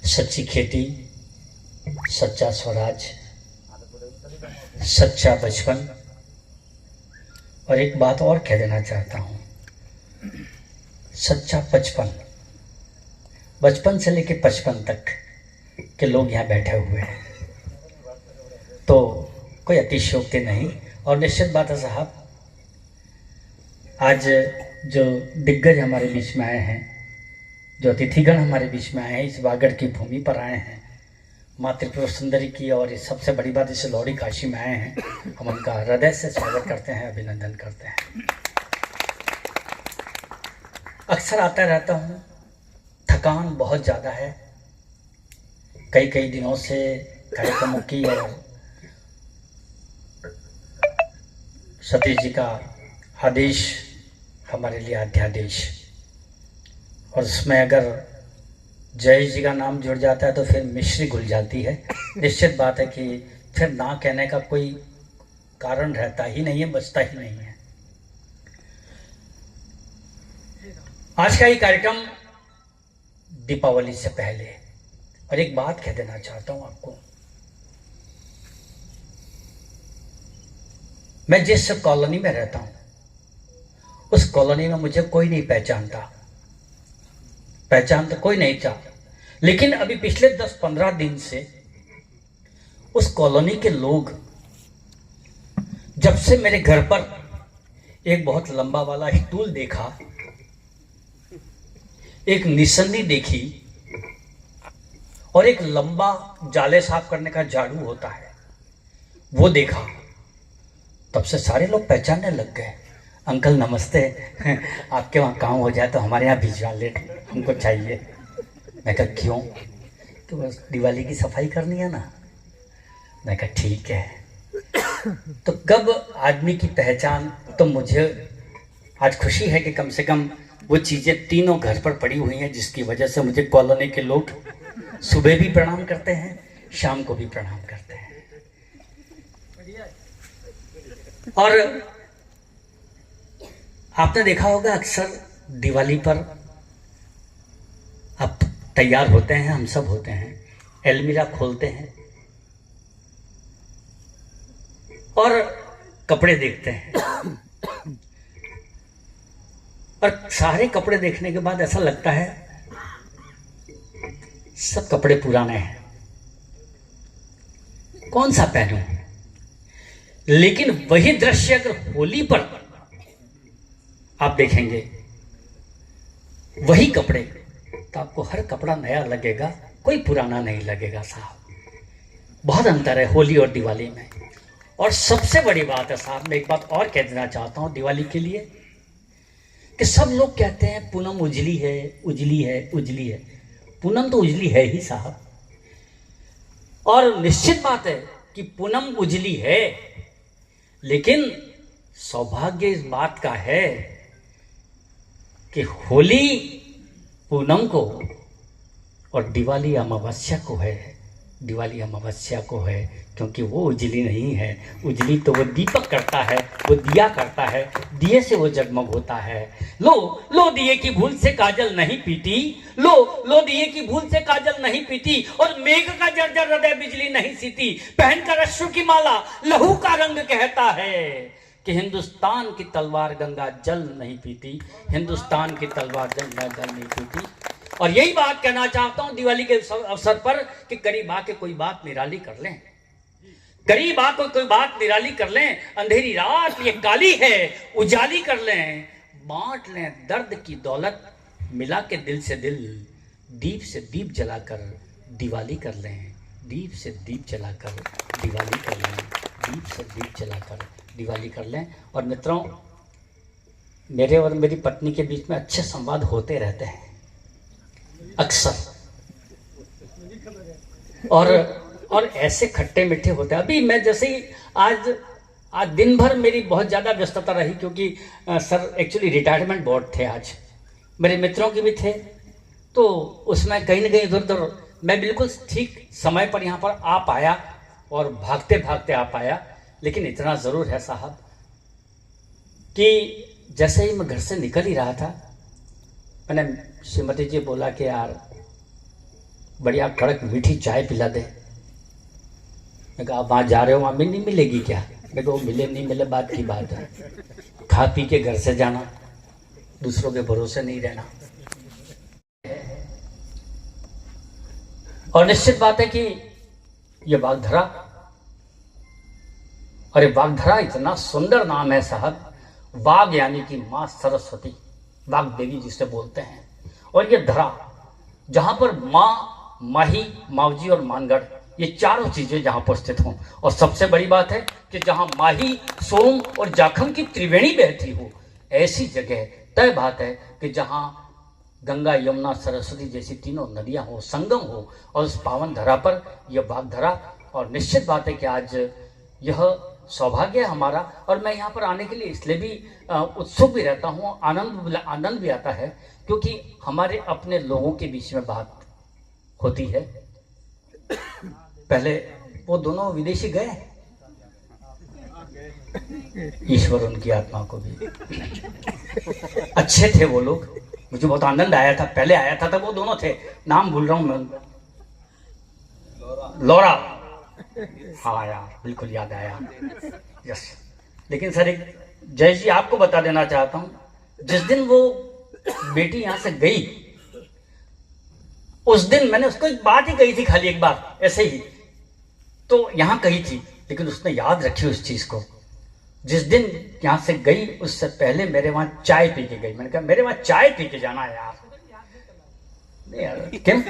सच्ची खेती, सच्चा स्वराज, सच्चा बचपन। और एक बात और कह देना चाहता हूँ, सच्चा बचपन। बचपन से लेकर 55 तक के लोग यहाँ बैठे हुए हैं, तो कोई अतिशयोक्ति नहीं। और निश्चित बात है साहब, आज जो दिग्गज हमारे बीच में आए हैं, जो अतिथिगण हमारे बीच में आए हैं, इस वागड़ की भूमि पर आए हैं, माँ त्रिपुरा सुंदरी की, और इस सबसे बड़ी बात इस लौड़ी काशी में आए हैं, हम उनका हृदय से स्वागत करते हैं, अभिनंदन करते हैं। अक्सर आता रहता हूँ, थकान बहुत ज़्यादा है, कई दिनों से कार्यक्रमों की, और सतीश जी का आदेश हमारे लिए अध्यादेश, और उसमें अगर जय जी का नाम जुड़ जाता है तो फिर मिश्री घुल जाती है। निश्चित बात है कि फिर ना कहने का कोई कारण रहता ही नहीं है, बचता ही नहीं है। आज का ये कार्यक्रम दीपावली से पहले, और एक बात कह देना चाहता हूं आपको, मैं जिस कॉलोनी में रहता हूं उस कॉलोनी में मुझे कोई नहीं पहचानता, पहचान तो कोई नहीं चाहता, लेकिन अभी पिछले 10-15 दिन से उस कॉलोनी के लोग, जब से मेरे घर पर एक बहुत लंबा वाला स्टूल देखा, एक निसन्नी देखी, और एक लंबा जाले साफ करने का झाड़ू होता है वो देखा, तब से सारे लोग पहचानने लग गए। अंकल नमस्ते, आपके वहाँ काम हो जाए तो हमारे यहाँ भिजवा ले, हमको चाहिए। मैं कहा क्यों? तो बस दिवाली की सफाई करनी है ना। मैं कहा ठीक है। तो कब आदमी की पहचान, तो मुझे आज खुशी है कि कम से कम वो चीज़ें तीनों घर पर पड़ी हुई हैं, जिसकी वजह से मुझे कॉलोनी के लोग सुबह भी प्रणाम करते हैं, शाम को भी प्रणाम करते हैं। और आपने देखा होगा अक्सर दिवाली पर आप तैयार होते हैं, हम सब होते हैं, अलमीरा खोलते हैं और कपड़े देखते हैं, और सारे कपड़े देखने के बाद ऐसा लगता है सब कपड़े पुराने हैं, कौन सा पहनूं। लेकिन वही दृश्य अगर होली पर आप देखेंगे, वही कपड़े, तो आपको हर कपड़ा नया लगेगा, कोई पुराना नहीं लगेगा साहब। बहुत अंतर है होली और दिवाली में। और सबसे बड़ी बात है साहब, मैं एक बात और कह देना चाहता हूं दिवाली के लिए, कि सब लोग कहते हैं पूनम उजली है, उजली है, उजली है। पूनम तो उजली है ही साहब, और निश्चित बात है कि पूनम उजली है, लेकिन सौभाग्य इस बात का है कि होली पूनम को और दिवाली अमावस्या को है। दिवाली अमावस्या को है क्योंकि वो उजली नहीं है, उजली तो वो दीपक करता है, वो दिया करता है, दिए से वो जगमग होता है। लो लो दिए की भूल से काजल नहीं पीती, लो लो दिए की भूल से काजल नहीं पीती, और मेघ का जर्जर हृदय बिजली नहीं सीती। पहनकर अश्रु की माला लहू का रंग कहता है कि हिंदुस्तान की तलवार गंगा जल नहीं पीती, हिंदुस्तान की तलवार गंगा जल नहीं पीती। और यही बात कहना चाहता हूं दिवाली के अवसर पर कि करीब आके कोई बात निराली कर लें, करीब आके कोई बात निराली कर लें। अंधेरी रात ये काली है, उजाली कर लें, बांट लें दर्द की दौलत, मिला के दिल से दिल, दीप से दीप जलाकर दिवाली कर लें, दीप से दीप जलाकर दिवाली कर लें, दीप से दीप जलाकर दिवाली कर लें। और मित्रों, मेरे और मेरी पत्नी के बीच में अच्छे संवाद होते रहते हैं अक्सर, और ऐसे खट्टे मीठे होते हैं। अभी मैं जैसे ही आज दिन भर मेरी बहुत ज़्यादा व्यस्तता रही, क्योंकि सर एक्चुअली रिटायरमेंट बोर्ड थे, आज मेरे मित्रों के भी थे, तो उसमें कहीं ना कहीं इधर उधर मैं बिल्कुल ठीक समय पर यहाँ पर आ पाया और भागते भागते आ पाया। लेकिन इतना ज़रूर है साहब कि जैसे ही मैं घर से निकल ही रहा था, मैंने श्रीमती जी बोला कि यार बढ़िया कड़क मीठी चाय पिला दे। मैं कहा आप वहाँ जा रहे हो, वहाँ नहीं मिलेगी क्या? मैं कहा मिले नहीं मिले बात की बात है, खा पी के घर से जाना, दूसरों के भरोसे नहीं रहना। और निश्चित बात है कि ये वागधरा, अरे वागधरा इतना सुंदर नाम है साहब। वाग यानी कि माँ सरस्वती, वाग देवी जिसे बोलते हैं। और ये धरा जहां पर माँ, माही, मावजी और मानगढ़, ये चारों चीजें जहां पर स्थित हों। और सबसे बड़ी बात है कि जहां माही, सोम और जाखम की त्रिवेणी बहती हो, ऐसी जगह तय बात है कि जहां गंगा, यमुना, सरस्वती जैसी तीनों नदियां हो, संगम हो, और उस पावन धरा पर यह वागधरा। और निश्चित बात है कि आज यह सौभाग्य है हमारा, और मैं यहाँ पर आने के लिए इसलिए भी उत्सुक भी रहता हूँ, आनंद भी आता है, क्योंकि हमारे अपने लोगों के बीच में बात होती है। पहले वो दोनों विदेशी गए, ईश्वर उनकी आत्मा को भी, अच्छे थे वो लोग, मुझे बहुत आनंद आया था। पहले आया था तब वो दोनों थे, नाम भूल रहा हूँ मैं, लौरा, हाँ यार बिल्कुल याद आया, यस। लेकिन सर एक जय जी आपको बता देना चाहता हूँ, जिस दिन वो बेटी यहां से गई, उस दिन मैंने उसको एक बात ही कही थी, खाली एक बात ऐसे ही तो यहां कही थी, लेकिन उसने याद रखी उस चीज को। जिस दिन यहां से गई उससे पहले मेरे वहां चाय पी के गई। मैंने कहा मेरे वहां चाय पी के जाना है यार। नहीं यार क्यों?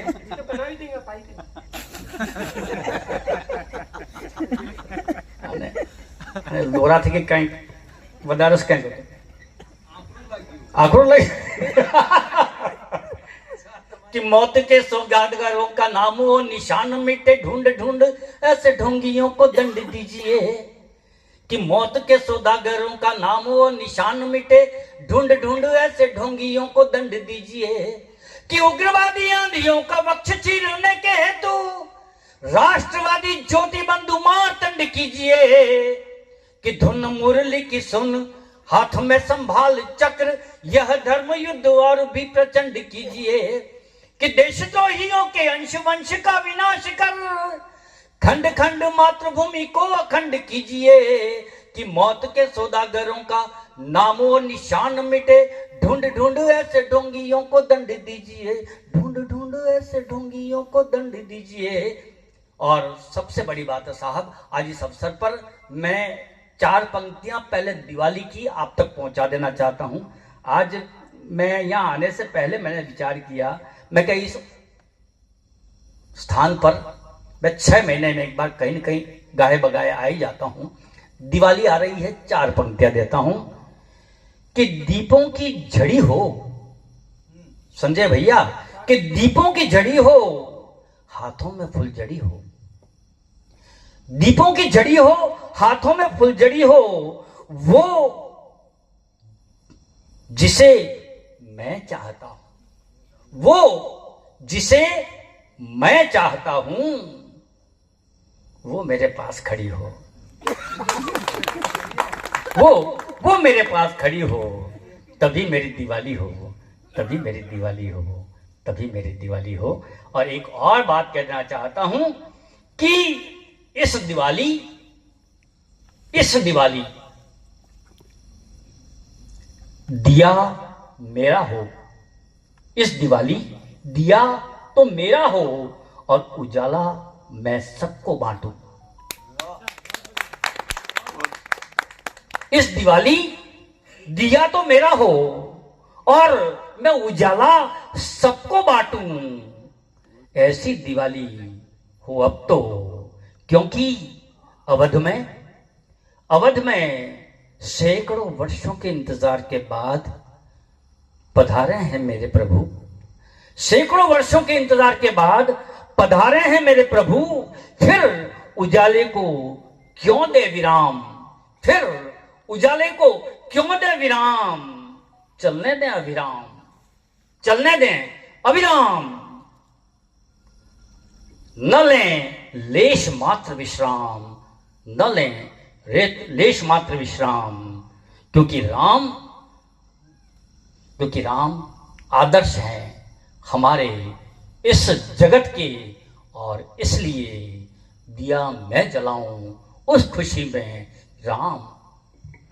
लोरा थे कि कहीं वदारस कहीं आखिर लगे कि मौत के सौगातगारों का नाम हो निशान मिटे, ढूंढ ढूंढ ऐसे ढोंगियों को दंड दीजिए। कि मौत के सौदागरों का नाम हो निशान मिटे, ढूंढ ढूंढ ऐसे ढोंगियों को दंड दीजिए। कि उग्रवादी आंधियों का वक्ष चीरने के हेतु राष्ट्रवादी ज्योति बंधु मार्तंड कीजिए। कि धुन मुरली की सुन हाथ में संभाल चक्र, यह धर्म युद्ध और भी प्रचंड कीजिए। कि देशद्रोहियों के अंश वंश का विनाश कर खंड खंड मातृभूमि को अखंड कीजिए। कि मौत के सौदागरों का नामो निशान मिटे, ढूंढ ढूंढ ऐसे ढोंगियों को दंड दीजिए, ढूंढ ढूंढ ऐसे ढोंगियों को दंड दीजिए। और सबसे बड़ी बात है साहब, आज इस अवसर पर मैं 4 पंक्तियां पहले दिवाली की आप तक पहुंचा देना चाहता हूं। आज मैं यहां आने से पहले मैंने विचार किया, मैं कहीं इस स्थान पर मैं 6 महीने में एक बार कहीं न कहीं गाए बगाए आ ही जाता हूं। दिवाली आ रही है, 4 पंक्तियां देता हूं। कि दीपों की झड़ी हो, संजय भैया, कि दीपों की झड़ी हो, हाथों में फुलझड़ी हो। दीपों की झड़ी हो, हाथों में फुलझड़ी हो, वो जिसे मैं चाहता हूं, वो जिसे मैं चाहता हूं, वो मेरे पास खड़ी हो। वो मेरे पास खड़ी हो, तभी मेरी दिवाली हो, तभी मेरी दिवाली हो, तभी मेरी दिवाली हो। और एक और बात कहना चाहता हूं कि इस दिवाली दिया मेरा हो, इस दिवाली दिया तो मेरा हो और उजाला मैं सबको बांटूं। इस दिवाली दिया तो मेरा हो और मैं उजाला सबको बांटूं। ऐसी दिवाली हो अब तो, क्योंकि अवध में सैकड़ों वर्षों के इंतजार के बाद पधारे हैं मेरे प्रभु। सैकड़ों वर्षों के इंतजार के बाद पधारे हैं मेरे प्रभु। फिर उजाले को क्यों दे विराम, फिर उजाले को क्यों दे विराम। चलने दें अविराम, चलने दें अविराम। न लें लेश मात्र विश्राम, न लें लेश मात्र विश्राम। क्योंकि राम आदर्श हैं हमारे इस जगत के, और इसलिए दिया मैं जलाऊं उस खुशी में राम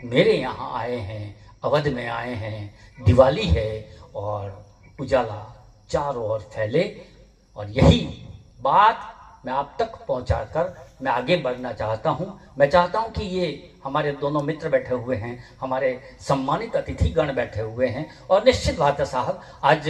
मेरे यहाँ आए हैं, अवध में आए हैं, दिवाली है और उजाला चारों ओर फैले। और यही बात मैं आप तक पहुंचाकर मैं आगे बढ़ना चाहता हूं। मैं चाहता हूं कि ये हमारे दोनों मित्र बैठे हुए हैं, हमारे सम्मानित अतिथिगण बैठे हुए हैं, और निश्चित बात है साहब, आज